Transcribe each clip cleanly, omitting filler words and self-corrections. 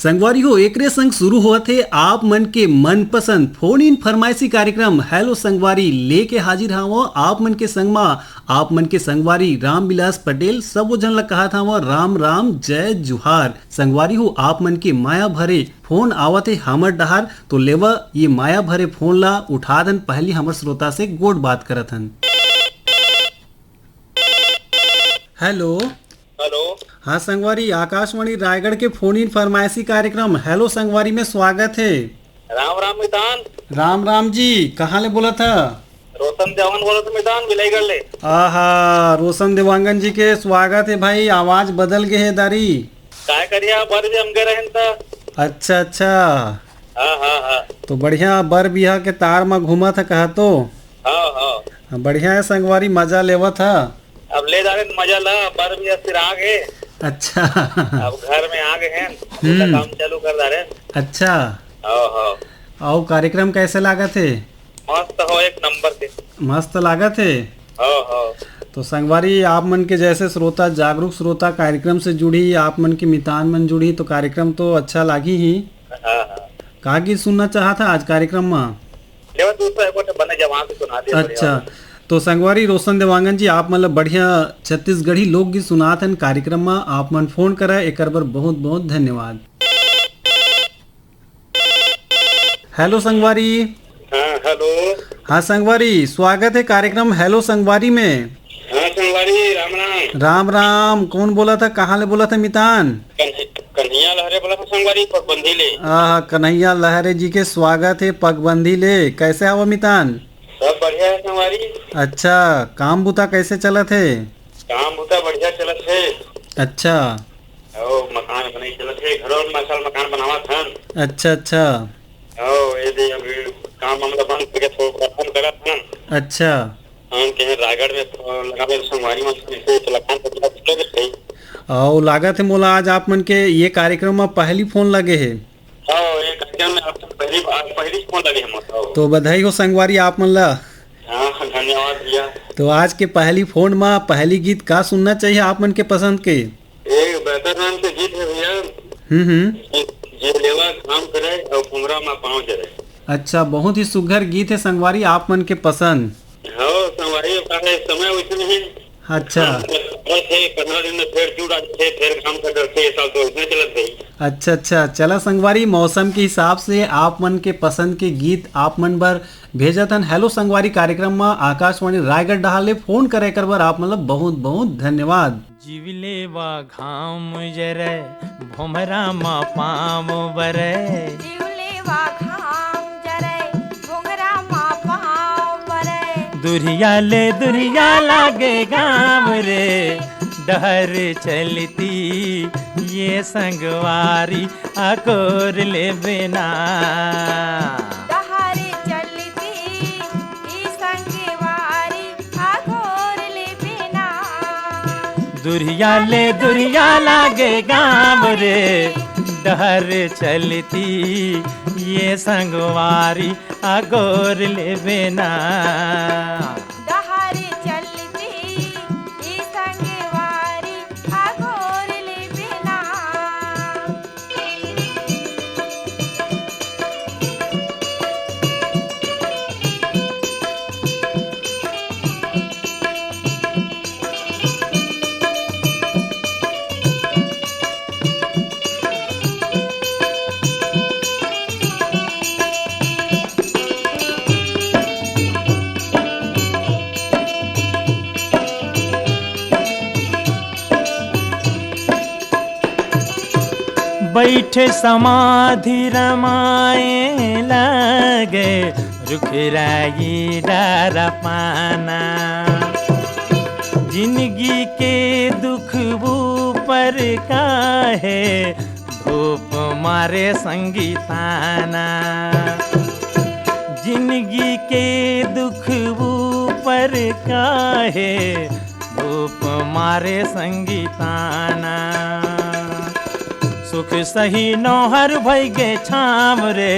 संगवारी हो एकरे संग शुरू हुआ थे आप मन के मनपसंद फोन इन फरमाइशी कार्यक्रम हेलो संगवारी लेके हाजिर हावो आप मन के संग मा आप मन के संगवारी राम बिलास पटेल सब जन ला कहा था राम राम जय जुहार। संगवारी हो आप मन के माया भरे फोन आवत है हमर डहार तो लेवा ये माया भरे फोन ला उठा दन पहली हमर श्रोता से गोड बात करत हन। Hello hello. हाँ संगवारी आकाशवाणी रायगढ़ के फोन इन फरमाइशी कार्यक्रम हेलो संगवारी में स्वागत है। राम राम मितान। राम राम जी कहाँ ले बोला था? रोशन देवांगन बोला था मितान विलाईगढ़ ले। आहा रोशन देवांगन जी के स्वागत है भाई। आवाज बदल गए है दारी काय करिया बर भी हम गए रहन ता। अच्छा अच्छा हाँ हाँ हाँ तो बढ़िया बर बिहा के तार में घूमा था कहा तो हाँ हाँ बढ़िया है संगवारी मजा लेवा था। अब ले जा रहे मजा ला बर भी फिर आ गए। अच्छा अब घर में आ गए हैं काम चालू कर जा रहे। अच्छा हाँ आओ कार्यक्रम कैसे लागा थे? मस्त हो एक नंबर के मस्त लागा थे। हाँ तो संगवारी आप मन के जैसे श्रोता जागरूक श्रोता कार्यक्रम से जुड़ी आप मन की मितान मन जुड़ी तो कार्यक्रम तो अच्छा लागी ही। हाँ का गीत सुनना चाहा था आज कार्यक्रम में? लेवा दूसरा एक बने जवान से सुना दिया। अच्छा तो संगवारी रोशन देवांगन जी आप मतलब बढ़िया छत्तीसगढ़ी लोकगीत सुनात हन कार्यक्रम में आप मन फोन करा एक बार बहुत बहुत धन्यवाद। हेलो संगवारी। हाँ हेलो। हाँ संगवारी स्वागत है कार्यक्रम हेलो संगवारी में। हाँ संगवारी राम राम। राम राम कौन बोला था कहाँ ले बोला था मितान? कन्हैया लहरे बोला था संगवारी पगबंदी ले। कन्हैया लहरे जी के स्वागत है पगबंदी ले। कैसे आओ मितान? सब बढ़िया है संगवारी। अच्छा काम बुता कैसे चलत है? काम बुता बढ़िया चलत है। अच्छा ओ मकान बने चलत है घरों में मकान बनावा था। अच्छा अच्छा ओ ये दे अभी काम हम बंद करके थोड़ा कम करा था। अच्छा हम के रायगढ़ में लगावे संगवारी में से तो लगान पड़ा चले गई। और लागत है मोला आज आप मन के ये कार्यक्रम में पहली फोन लगे है। हां ये कार्यक्रम में आप पहली फोन लगे हम तो बधाई हो संगवारी आप मन ला। हाँ धन्यवाद भैया। तो आज के पहली फोन में पहली गीत का सुनना चाहिए आप मन के पसंद के? एक बेहतर नाम से गीत है भैया। जे लेवा काम करे और घुमरा में पाँव चले। अच्छा बहुत ही सुघर गीत है संगवारी आप मन के पसंद। हाँ संगवारी समय वैसे नहीं। अच्छा 15 दिन में फिर चूड़ा थे फिर काम कर थे साल तो उसमें चलत गई। अच्छा चला संगवारी मौसम के हिसाब से आप मन के पसंद के गीत आप मन बर भेजतन हेलो संगवारी कार्यक्रम में आकाशवाणी रायगढ़ डहाले फोन करे कर बर आप मतलब बहुत बहुत धन्यवाद। जीवले वा घाम जरे भोमरा मा पाम बरे जीवले वा घाम जरे भोमरा मा पाम बरे दुरिया लागे गाम रे डहर चलती ये संगवारी अकोर ले बिना डहर चलती ई संगवारी आगोर ले बिना दुरिया लागे गाम रे डहर चलती ये संगवारी अकोर ले बिना डहर चलती ई संगवारी आगोर ले बिना बैठे समाधि रमाए लगे रुखराई डर पाना जिंदगी के दुख पर काहे धूप मारे संगीताना जिंदगी के दुख पर काहे धूप मारे संगीताना सुख सही नौहर भई गे छाम रे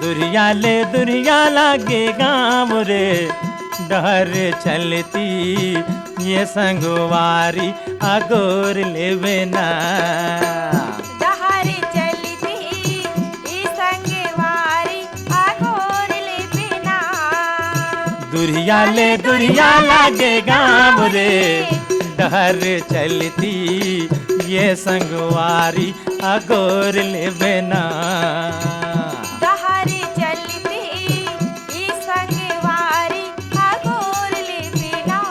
दुरिया लागे गाम रे डहर चलती ये संगवारी अगोर लेवे ना डहर चलती दुरिया ले दुरिया लागे गाँव रे डहर चलती ये संगवारी अगोर ले बेना दहारी चलती ई संगवारी अगोर ले बिना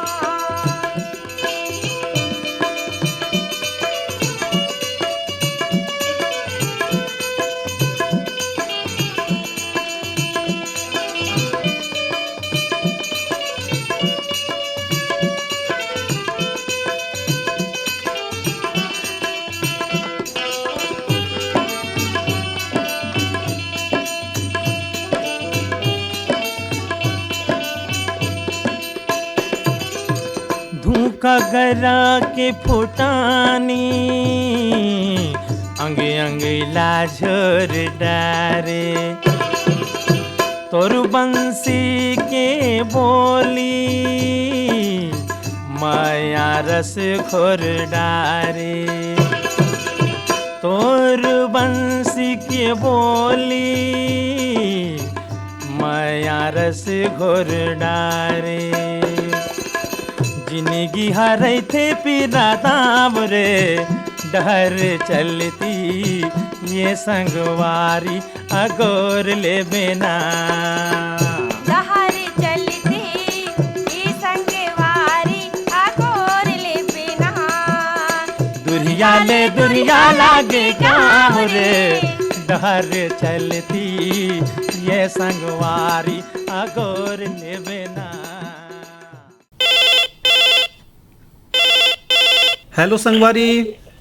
धूका गरा के फुटानी अंग अंग लाझर डारे तोर बंसी के बोली माया रस खोर डारे तोर बंसी के बोली माया रस घोर डारे जिंदगी हरे थे पीरा दाम रे डहर चलती ये संगवारी अगोर ले बेना दहारी चलती ई संगवारी अगोर ले बिना दुरिया ले दुरिया लागे गाँव रे डहर चलती ये संगवारी अगोर ले बेना। हेलो संगवारी।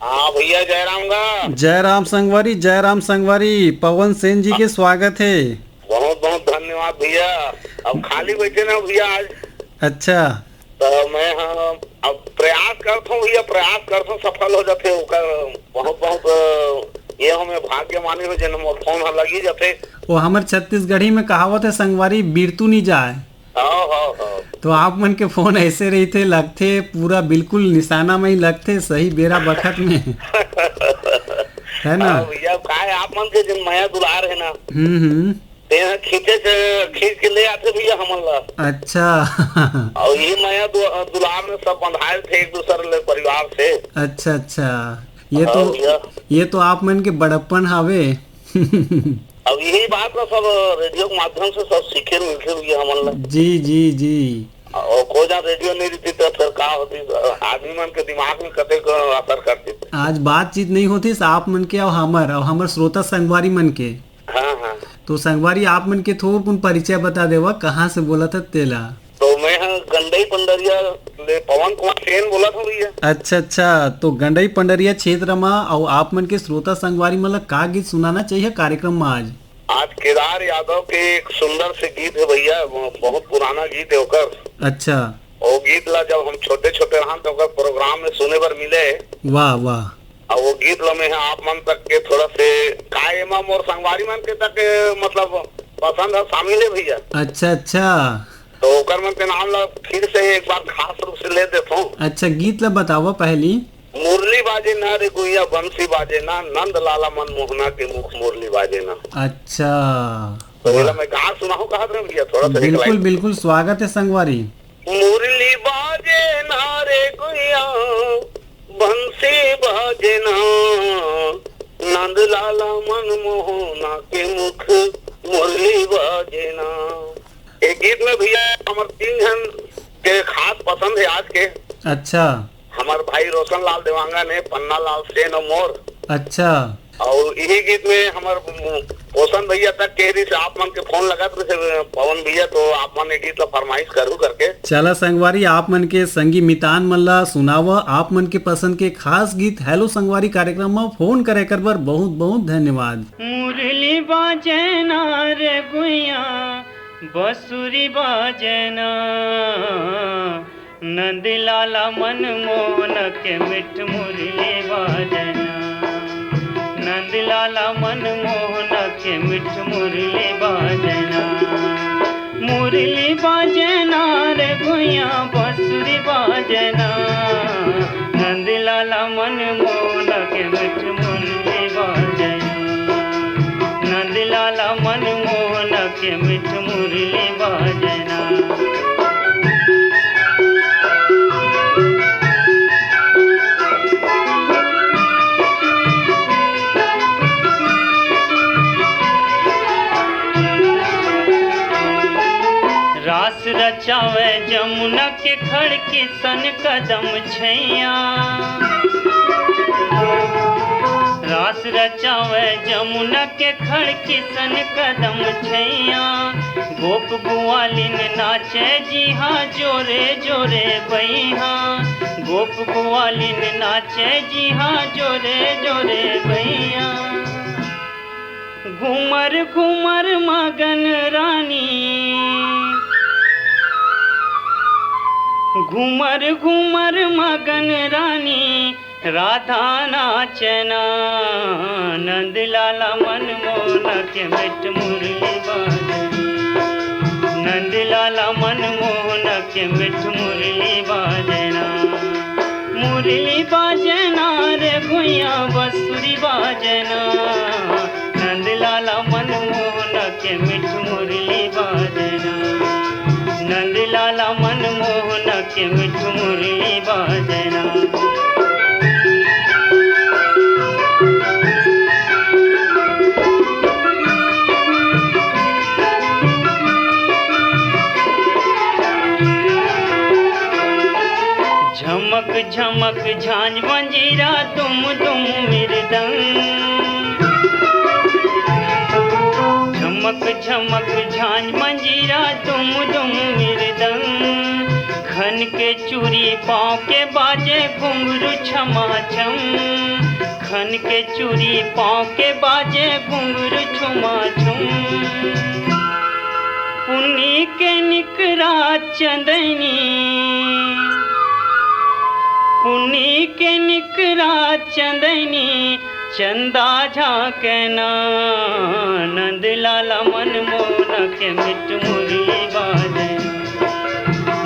हाँ भैया जयराम गा। जयराम संगवारी, जयराम संगवारी। पवन सेन जी के स्वागत है। बहुत बहुत धन्यवाद भैया। अब खाली बैठे ना भैया आज। अच्छा। तो मैं अब प्रयास करता हूँ भैया, प्रयास करता हूँ सफल हो जाते ओकर बहुत बहुत ये हमें भाग्य माने हो जन्म फोन लगी जाते। वो हमारे छत्तीसगढ़ी में कहावत है संगवारी, बीरतू नहीं जाए। हाँ हाँ हाँ। तो आप मन के फोन ऐसे रही थे, लगते पूरा बिल्कुल निशाना में ही लगते, सही बेरा बखत में है ना भैया। का है आप मन के जिन माया दुलार है ना, खींचे से खींच के ले आते भैया हमन ला। अच्छा। और ये माया दुलार में सब बंधाए थे एक दूसरे परिवार से। अच्छा अच्छा, ये तो आप मन के बड़प्पन हावे। अब यही बात ना सब रेडियो के माध्यम से सब सीखे मिलते हुए हमन ला। जी जी जी। और को जा रेडियो नहीं रहती तो फिर का होती, आदमी मन के दिमाग में कते असर करती। आज बातचीत नहीं होती आप मन के और हमर श्रोता संगवारी मन के। हाँ हाँ। तो संगवारी आप मन के थोड़ा पुन परिचय बता देवा, कहाँ से बोला था तेला। तो मैं गंडई पंडरिया पवन कुमार सेन बोला था भैया। अच्छा अच्छा, तो गंडई पंडरिया क्षेत्र में और आप मन के श्रोता संगवारी मतलब का गीत सुनाना चाहिए कार्यक्रम में आज केदार यादव के एक सुंदर से गीत है भैया, बहुत पुराना गीत है ओकर। अच्छा। वो गीत ला जब हम छोटे छोटे रहा तो प्रोग्राम में सुने बर मिले। वाह वाह। और वो गीत ला में आप मन तक के थोड़ा से कायम और संगवारी मन के तक मतलब पसंद है, शामिल है भैया। अच्छा अच्छा। तो ओकर मन के नाम ला फिर से एक बार खास रूप से ले देता हूँ। अच्छा, गीत ला बतावा पहली। मुरली बाजे ना रे गुइया बंसी बाजे ना, नंद लाला मन मोहना के मुख मुरली बाजे ना। अच्छा। तो मैं कहा सुनाऊं कहा था भैया थोड़ा सा। बिल्कुल बिल्कुल, स्वागत है संगवारी। मुरली बाजे ना रे गुइया बंसी बाजे ना, नंद लाला मन मोहना के मुख मुरली बाजे ना। एक गीत में भैया हमारे 3 जन के खास पसंद है आज के। अच्छा। हमारे भाई रोशन लाल देवांगा ने, पन्ना लाल सेन और मोर। अच्छा। और यही गीत में हमारे पोषण भैया तक कह रही से आप मन के फोन लगा तो पवन भैया, तो आप मन गीत ला फरमाइश करू करके। चला संगवारी, आप मन के संगी मितान मन ला सुनावा आप मन के पसंद के खास गीत हेलो संगवारी कार्यक्रम में फोन करे कर बर बहुत बहुत धन्यवाद। मुरली बाजना रे गुइया बसुरी बाजना, नंद लाला मन मोहन के मिठ मुरली बाजना, नंद लाला मन मोहन के मिठ मुरली बाजना। मुरली बाजना रे गुइया बसुरी बाजना, नंद लाला मन मोहन के मिठ मुरली बाजना, नंद लाला मन मोहन के मिठ मुरली बाजना। रास रचावे जमुना के खड़ किसन कदम छैया रास रचावे जमुना के खड़ किसन कदम छैया गोप गुआलिन नाचे जी हाँ जोरे जोरे बैहा गोप गुआलिन नाचे जी हाँ जोरे जोरे बैया घूमर घूमर मगन रानी घूमर घूमर मगन रानी राधा नाचना नंद लाला मनमोहन के मिठ मुरली बाजनी नंद लाला मनमोहन के मिठ मुरली बाजना मुरली बाजना रे भुइया बंसुरी बाजना नंद लाला मनमोहन के मिठ मुरली बाजना नंद लाला मनमोहन के मिठ मुरली बाजना झमक झमक झांझ मंजीरा तुम मृदंग झमक झमक झांझ मंजीरा तुम मृदंग खन के चूड़ी पाँव के बाजे घुंघरू छमा छम खन के चूड़ी पाँव के बाजे घुंघरू छमा छम पुन्नी के निकरा चंदनी पुन्नी के निकरा चंदनी चंदा झांकना नंद लाला मनमोहन के मिठ मुरली बाजना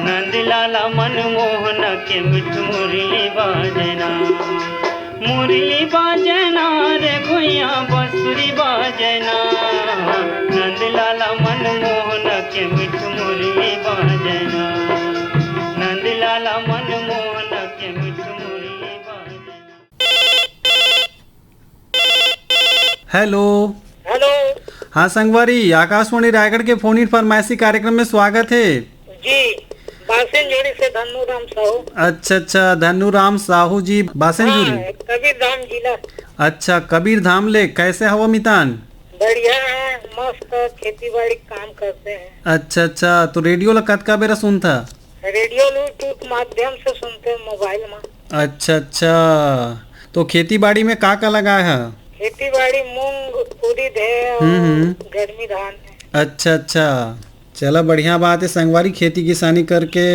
नंद लाला मनमोहन के मिठ मुरली बाजना मुरली बाजना रे भुइया बंसुरी बाजना नंद लाला मनमोहन के मिठ मुरली बाजना नंद लाला मनमोहन के मिठ मुरली बाजना। Hello hello. हाँ संगवारी, आकाशवाणी रायगढ़ के फोन इन फरमाइशी कार्यक्रम में स्वागत है जी। बासेन जोड़ी से धन्नूराम साहू। अच्छा, धन्नूराम साहू जी बासेन जोड़ी। कबीर धाम जिला। अच्छा, कबीर धाम ले कैसे हवा मितान? बढ़िया है, मस्त खेती बाड़ी काम करते हैं। अच्छा, तो रेडियो ला कतका बेरा सुनता? रेडियो ब्लूटूथ माध्यम से सुनते हैं मोबाइल में। अच्छा, तो खेती बाड़ी में का लगा है? खेती बाड़ी मूंग उड़द है और गर्मी धान है। अच्छा, चला बढ़िया बात है। संगवारी खेती किसानी करके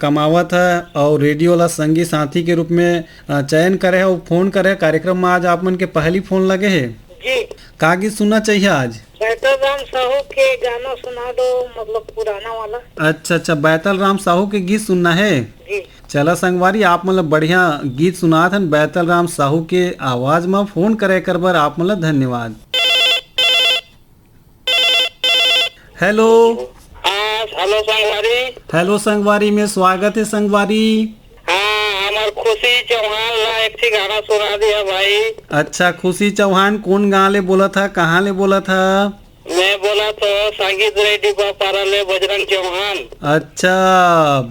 कमावत है और रेडियो ला संगी साथी के रूप में चयन करे और फोन करे कार्यक्रम में। आज आप मन के पहली फोन लगे है जी। का गीत सुनना चाहिए आज? बैतल राम साहू के गाना सुना दो, मतलब पुराना वाला। अच्छा, बैतल राम साहू के गीत सुनना है जी। चला संगवारी, आप मतलब बढ़िया गीत सुना था बैतल राम साहू के आवाज में। फोन करे कर बर आप मतलब धन्यवाद। हेलो। हेलो संगवारी। हेलो संगवारी में स्वागत है संगवारी। हाँ, हमार खुशी चौहान ला एक थी गाना सुना दिया भाई। अच्छा, खुशी चौहान कौन गाँव ले बोला था, कहाँ ले बोला था? मैं बोला तो संगीत रेडी पारा ले बजरंग चौहान। अच्छा,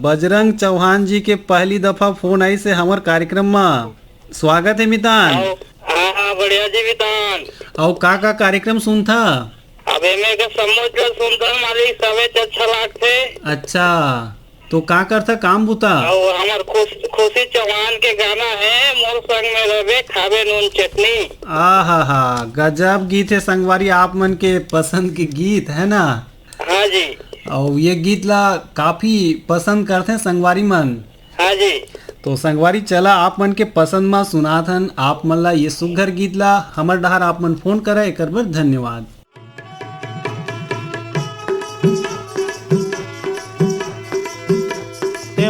बजरंग चौहान जी के पहली दफा फोन आई से हमार कार्यक्रम में। स्वागत है मितान। हाँ, बढ़िया जी मितान। और का कार्यक्रम सुनता? अबे मैं का समझ कर सुनता मालिक, सबे अच्छा लागते। अच्छा, तो का करता काम बुता? और हमार खुशी चौहान के गाना है मोर संग में रवे खावे नून चटनी। आहा, गजब गीत है संगवारी, आप मन के पसंद के गीत है ना? हाँ जी। और ये गीत ला काफी पसंद करते हैं संगवारी मन। हाँ जी। तो संगवारी चला आप मन के पसंद में सुनाथन आप मन ला ये सुघर गीत ला हमर डहार आप मन फोन करे एक बार धन्यवाद।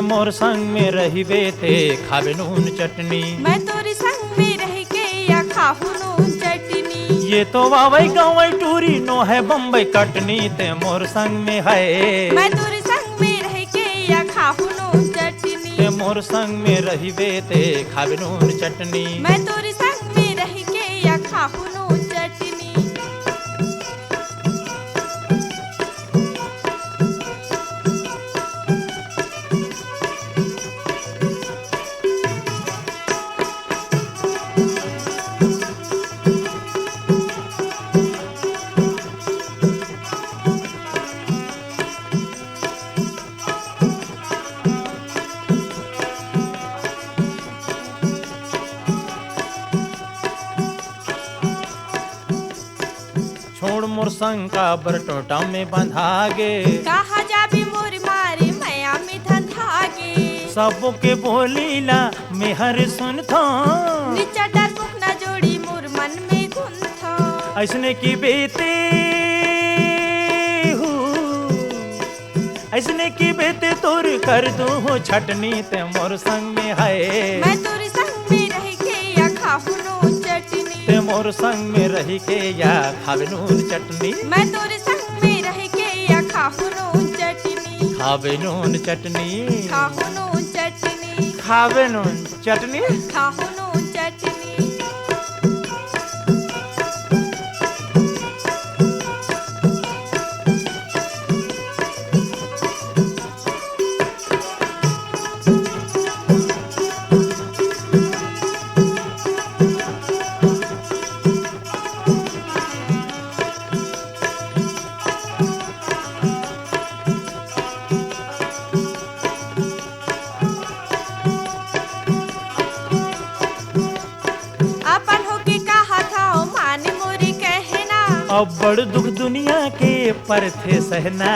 मोर संग में रहिबे ते खावे नून चटनी। मैं तोरी संग में रह के या खाहू नून चटनी। ये तो वावई गवई टूरी नो है बम्बई कटनी ते मोर संग में है। मैं तोरी संग में रह के या खाहू नून चटनी। ते मोर संग में रहिबे ते खावे नून चटनी। मैं तोरी संग में रह के या खाहू नून चटनी। मोर संग का बरटोटा में बंधागे। कहा जाबी मोर मारे मैया में धंधागे। सबो के बोलीला मेहर सुनथो। नीचा डर मुख न जोड़ी मोर मन में गुंथो। ऐसने की बेते ऐसने की बेते तोर कर दो हो छटनी ते मोर संग में है। मैं तोरे संग में रह के या खाहु नून चटनी। ते मोर संग में रह के या खावे नून चटनी। मैं तोरे संग में रह के या खाहु नून चटनी। खावे नून चटनी। खाहु नून चटनी। खावे नून चटनी। खाहु नून चटनी। अब बड़ दुख दुनिया के पर थे सहना।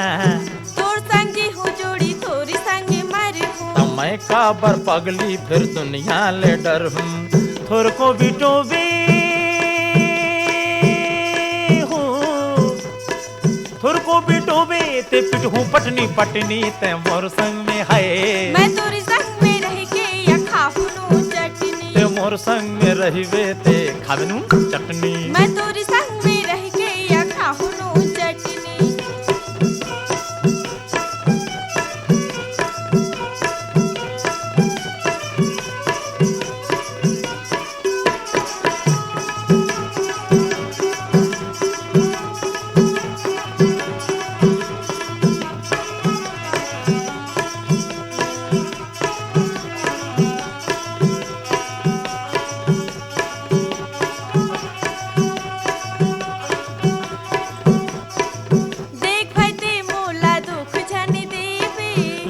तोर संगी हूँ जोड़ी तोरी संगी मर हूँ। मैं का बर पगली फिर दुनिया ले डर हूँ। थोर को बिटोबे हूँ। थोर को बिटोबे ते पिट हूँ पटनी पटनी ते मोर संग में है। मैं तोरी संग में रह के या खाहु नून चटनी। ते मोर संग में रहिवे ते खावे नून चटनी। मैं तोरी संग में रह के या खाहु नून चटनी।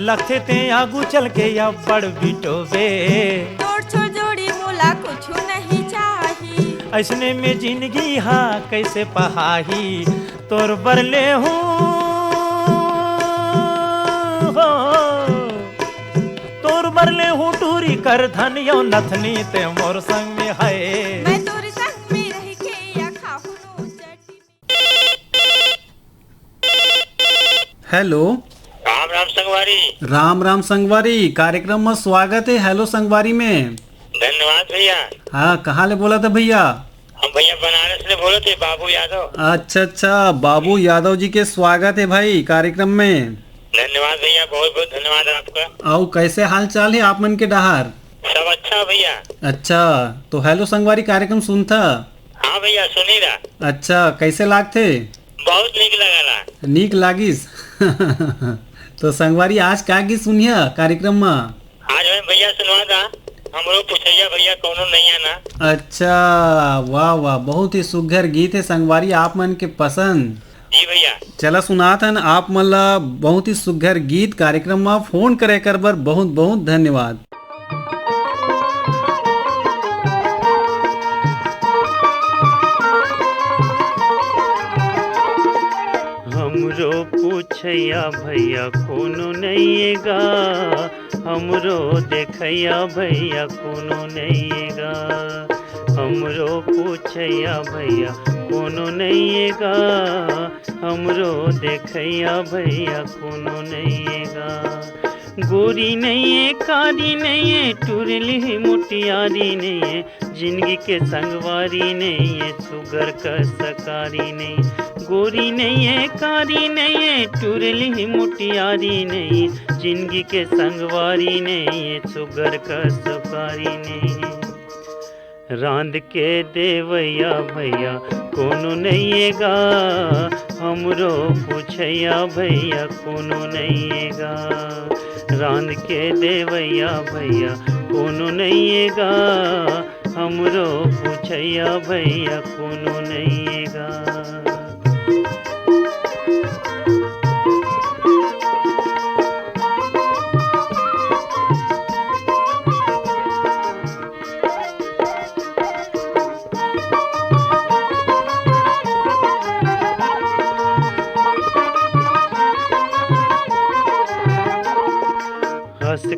लखे ते आगू चल के या बड़ बिटोबे। तोड़ छोड़ जोड़ी मोला कुछ नहीं चाही। ऐसने में जिंदगी हा कैसे पहाही। तोर बरले हूँ तोर बरले हूँ टूरी कर धन यो नथनी ते मोर संग में है। मैं तोरी संग में रह के या खाहु नून चटनी। हेलो राम राम संगवारी। राम राम संगवारी, कार्यक्रम में स्वागत है। हेलो संगवारी में। धन्यवाद भैया। हाँ, कहाँ ले बोला था भैया? हम भैया बनारस से बोले थे, बाबू यादव। अच्छा, बाबू यादव जी के स्वागत है भाई कार्यक्रम में। धन्यवाद भैया, बहुत बहुत धन्यवाद आपका। और कैसे हाल चाल है आप मन के डहार? सब अच्छा भैया। अच्छा, तो हेलो संगवारी कार्यक्रम सुनता? हाँ भैया, सुनी रहा। अच्छा, कैसे लागते? बहुत नीक लगा। नीक लागिस। तो संगवारी आज का गीत सुनिया कार्यक्रम में? आज मैं भैया सुनवा था, हमरो पूछैया भैया कोनो नहीं आना। अच्छा, वाह वाह, बहुत ही सुघर गीत है संगवारी आप मन के पसंद। जी भैया। चला सुनाथन आप मन ला बहुत ही सुघर गीत। कार्यक्रम में फोन करे कर बर बहुत बहुत धन्यवाद। हमरो पूछैया भैया कोनो नैयेगा। हमरो देखैया भैया कोनो नैयेगा। हमरो पूछैया भैया कोनो नैयेगा। हमरो देखैया भैया कोनो नैयेगा। गोरी नहीं है, कारी नहीं है, टुरली मुटियारी नहीं है, जिंदगी के संगवारी नहीं है, सुगर का सकारी नहीं। गोरी नहीं है, कारी नहीं है, टुरली मुटियारी नहीं, जिंदगी के संगवारी नहीं है, सुगर का सकारी नहीं। रांध के देवैया भैया कोनो नैयेगा। हमरो पूछैया भैया कोनो नैयेगा। रांध के देवैया भैया कोनो नैयेगा। हमरो पूछैया भैया कोनो नैयेगा।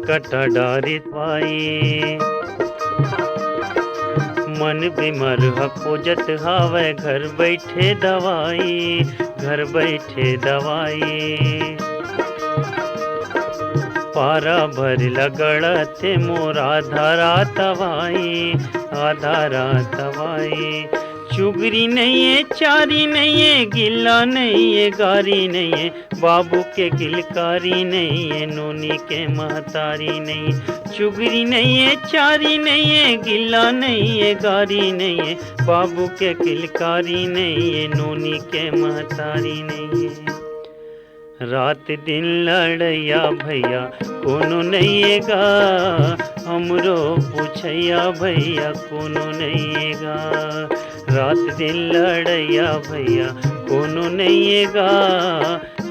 कटा डारी पाई। मन बीमार ह खोजत हावे घर बैठे दवाई, घर बैठे दवाई। पारा भर लगड़ते मोर आधा रात आवाई, आधा रात आवाई। चुगरी नहीं है, चारी नहीं है, गिल्ला नहीं है, गारी नहीं है, बाबू के किलकारी नहीं है, नोनी के महतारी नहीं। चुगरी नहीं है, चारी नहीं है, गिल्ला नहीं है, गारी नहीं है, बाबू के किलकारी नहीं है, नोनी के महतारी नहीं है। रात दिन लड़ैया भैया कोनो नहीं गा, हमरो पूछैया भैया कोनो नहीं गा। रात दिन लड़ैया भैया कोनो नहीं गा,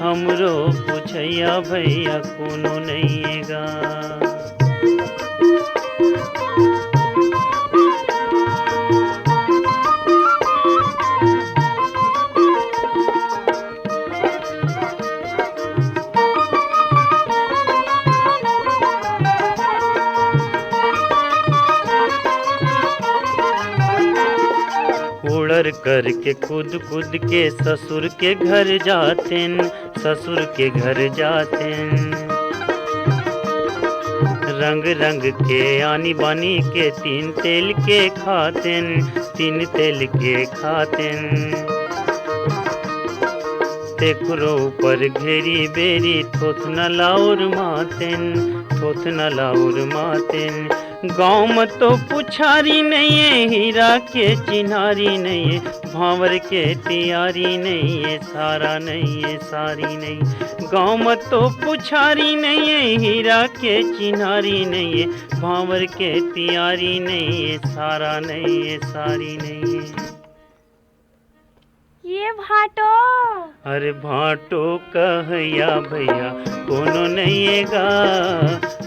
हमरो पूछैया भैया कोनो नहीं गा। उड़र करके कूद कूद के ससुर के घर जातेन, ससुर के घर जातेन। रंग रंग के आनी बानी के तीन तेल के खातेन, तीन तेल के खातेन। तेखरो ऊपर घेरी बेरी थोथ न लाउर मातेन, थोथ न लाउर मातेन। गाँव में तो पुछारी नहीं है, हीरा के चिन्हारी नहीं है, भांवर के तियारी नहीं है, सारा नहीं है, सारी नहीं। गाँव में तो पुछारी नहीं है, हीरा के चिन्हारी नहीं है, भांवर के तियारी नहीं है, सारा नहीं है, सारी नहीं है। ये भाटो, अरे भाटो कहैया भैया कोनो नहीं गा,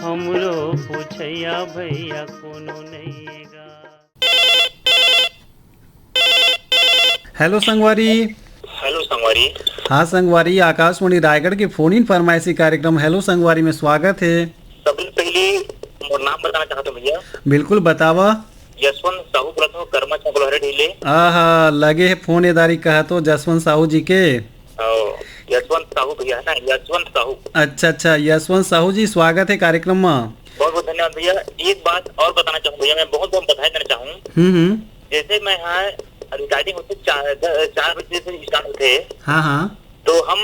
हमरो पूछैया भैया कोनो नहीं गा। हेलो संगवारी। हेलो संगवारी। हाँ संगवारी, आकाशवाणी रायगढ़ के फोन इन फरमाइशी कार्यक्रम हेलो संगवारी में स्वागत है। सबसे पहले मोर नाम बताना चाहता हूँ भैया। बिल्कुल बतावा। यशवंत साहू बोलत हूँ, कर्मा चंगुलहरे ढीले। आहा, लगे है फोनेदारी कहा तो जसवंत साहू जी के। यशवंत साहू भैया है ना, यशवंत साहू। अच्छा अच्छा, यशवंत साहू जी स्वागत है कार्यक्रम में। बहुत बहुत धन्यवाद भैया। एक बात और बताना चाहूँ भैया, मैं बहुत बहुत बधाई देना चाहूँ। जैसे मैं यहाँ रिकॉर्डिंग होते 4 बजे से स्टार्ट होते। हाँ हाँ। तो हम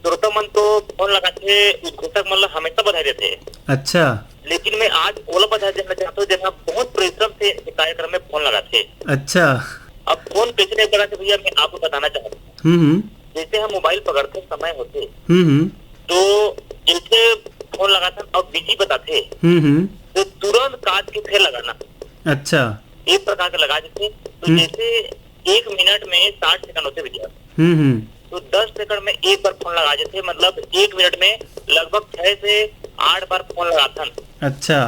श्रोता मन तो फोन लगाते, उद्घोषक मतलब हमेशा बधाई देते। अच्छा। लेकिन मैं आज ओला बधाई देना चाहता हूँ, जैसा बहुत परिश्रम से कार्यक्रम में फोन लगाते। अच्छा। अब फोन कैसे नहीं लगाते भैया, मैं आपको बताना चाहता हूँ। जैसे हम मोबाइल पकड़ते समय होते तो जैसे फोन लगाते और बिजी बताते तो तुरंत काट के फिर लगाना। अच्छा। एक प्रकार के लगा देते। तो जैसे 1 मिनट में 60 सेकंड होते भैया, तो 10 सेकंड में एक बार फोन लगा देते, मतलब 1 मिनट में लगभग 6 से 8 बार फोन लगाता। अच्छा।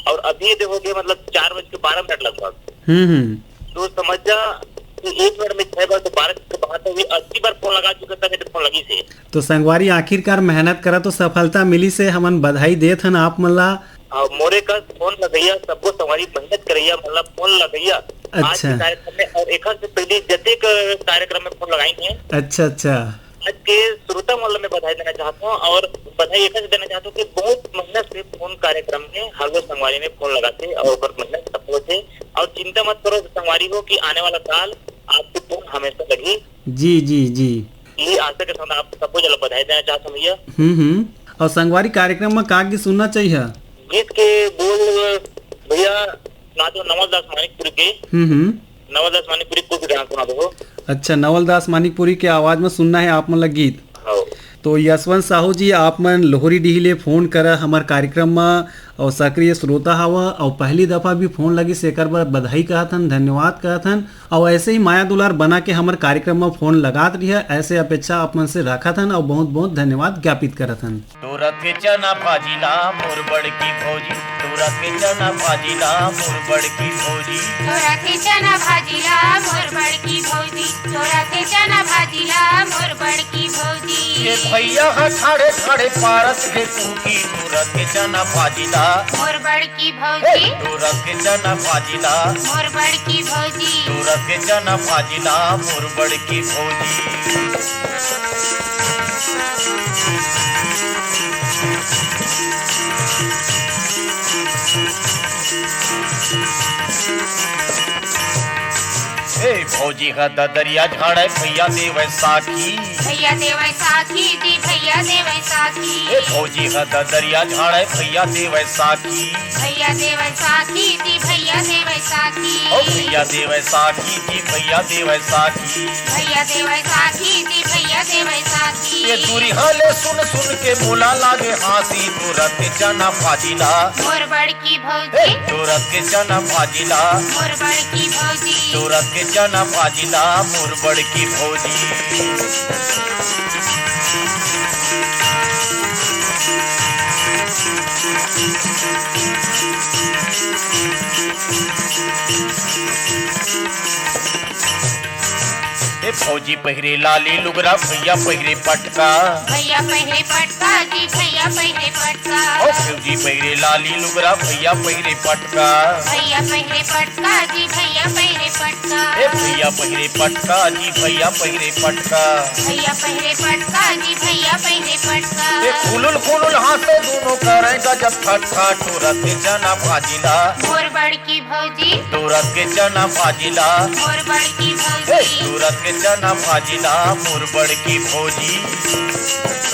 और अभी देखोगे मतलब 4:12 लगभग। तो समझ जा 1 मिनट में 6 बार, तो 12 के बाद 80 बार फोन लगा चुका था, तो फोन लगी से। तो संगवारी आखिरकार मेहनत करा तो सफलता मिली से हमन बधाई देत हन आप मन ला। मोरे का फोन लगैया सबको संगवारी मेहनत करैया मतलब फोन लगैया। अच्छा। आज के कार्यक्रम में और एक से पहले जते कार्यक्रम में फोन लगाई है। अच्छा अच्छा। आज के श्रोता मतलब में बधाई देना चाहता हूँ और बधाई एक देना चाहता हूँ कि बहुत मेहनत से फोन कार्यक्रम में हर संगवारी में फोन लगाते और मेहनत सफल होते। और चिंता मत करो संगवारी हो कि आने वाला साल आपकी फोन हमेशा लगी। जी जी जी। ये आशा के साथ आप सबको जला बधाई देना चाहता हूँ भैया। और संगवारी कार्यक्रम में का गीत सुनना चाहिए? गीत के बोल भैया सुना दो नवलदास मानिकपुरी के। नवलदास मानिकपुरी को भी गाना सुना दो। अच्छा, नवलदास मानिकपुरी के आवाज में सुनना है आप मन गीत। तो यशवंत साहू जी आप मन लोहरी डीहले फोन करा हमार कार्यक्रम में और सक्रिय श्रोता हवा और पहली दफा भी फोन लगी से एकर बर बधाई कहथन, धन्यवाद कहथन। और ऐसे ही माया दुलार बना के हमार कार्यक्रम में फोन लगात रही है, ऐसे अपेक्षा आप मन से रखा और बहुत बहुत धन्यवाद ज्ञापित करथन। तोरा के चना भाजीला मोर बड़की भौजी, तोरा के चना भाजीला मोर बड़की भौजी, तोरा के चना भाजीला मोर बड़की भौजी, तोरा के चना भाजीला मोर बड़की भौजी। ये भैया हा ठाड़े ठाड़े पारस के पूकी, तोरा के चना भाजीला मोर बड़की भौजी तोरा के जना भाजीला मोर बड़की भौजी तोरा के जना भाजीला मोर बड़की भौजी। भौजी का दरिया झाड़े भैया देव साखी भैया देव साखी दी भैया देव साखी भौजी का दरिया झाड़े भैया देव साखी भैया देव साखी दी भैया देव साखी भैया देव साखी दी भैया देव साखी भैया देव साखी दी भैया देव साखी ये दूरी हाले सुन सुन के बोला लागे हासी तुरत जना भाजीला मोर बड़की भौजी तुरत के जना भाजीला मोर बड़की भौजी तुरत के जना भाजीला मोर बड़की भौजी। फौजी पहिरे लाली लुगरा भैया पहिरे पटका भैया पहिरे पटका जी भैया पहिरे पटका फौजी पहिरे लाली लुगरा भैया पहिरे पटका भैया पहिरे पटका जी भैया पहिरे पटका भैया पहिरे पटका जी भैया पहिरे पटका भैया पहिरे पटका जी भैया पहिरे पटका खुलुल खुलुल हाथे दोनों करेगा जब ठट्ठा तुरत के जना भाजीला मोर बड़की भौजी तुरत के जना भाजीला मोर बड़की भौजी तुरत के जना भाजीला मोर बड़की भौजी।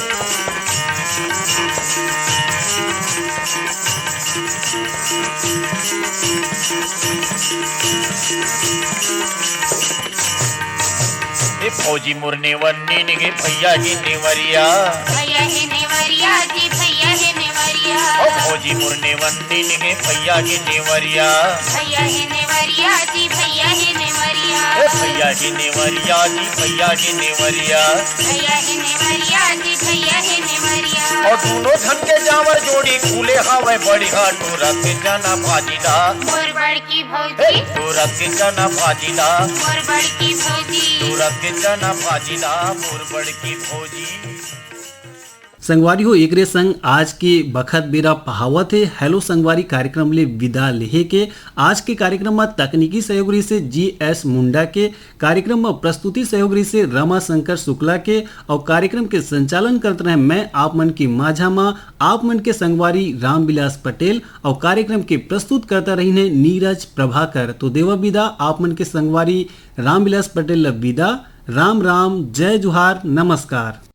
फौजी मुरने वन्नी निगे भैया ही नेवरिया भैया ही नेवरिया जी भैया ही नेवरिया फौजी मुरने वन्नी निगे भैया ही नेवरिया भैया ही नेवरिया जी भैया ही नेवरिया भैया ही नेवरिया जी भैया ही नेवरिया भैया ही नेवरिया जी भैया ही नेवरिया और दोनों धन के जावर जोड़ी फूले हवे बढ़िया तुरत के जना भाजीला मोर बड़की भौजी तुरत के जना भाजीला मोर बड़की भौजी तुरत के जना भाजीला मोर बड़की भौजी। संगवारी हो एकरे संग आज के बखत बेरा पहावत है हेलो संगवारी कार्यक्रम ले विदा लेहे के आज के कार्यक्रम में तकनीकी सहयोगी से GS मुंडा के कार्यक्रम में प्रस्तुति सहयोगी से रमा शंकर शुक्ला के और कार्यक्रम के संचालन करते रहे मैं आप मन की माझा में आप मन के संगवारी रामविलास पटेल और कार्यक्रम के प्रस्तुत करता रही ने नीरज प्रभाकर। तो देवा विदा आप मन के संगवारी रामविलास पटेल विदा। राम राम, जय जोहार, नमस्कार।